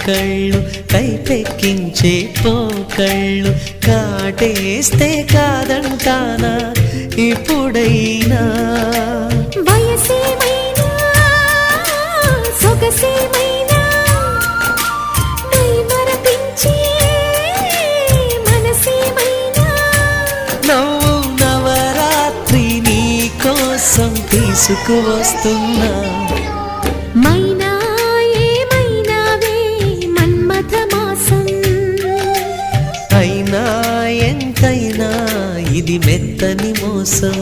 కళ్ళు కైపెక్కించే పోకళ్ళు కాటేస్తే కాదంటానా ఇప్పుడైనా వయసేమైనా సొగసేమైనా మరపించే మనసేమైనా నవ్వు నవరాత్రి నీ కోసం తీసుకువస్తున్నా మైనా ఏమైనావే మన్మథ మాసం అయినా ఎంతైనా ఇది మెత్తని మోసం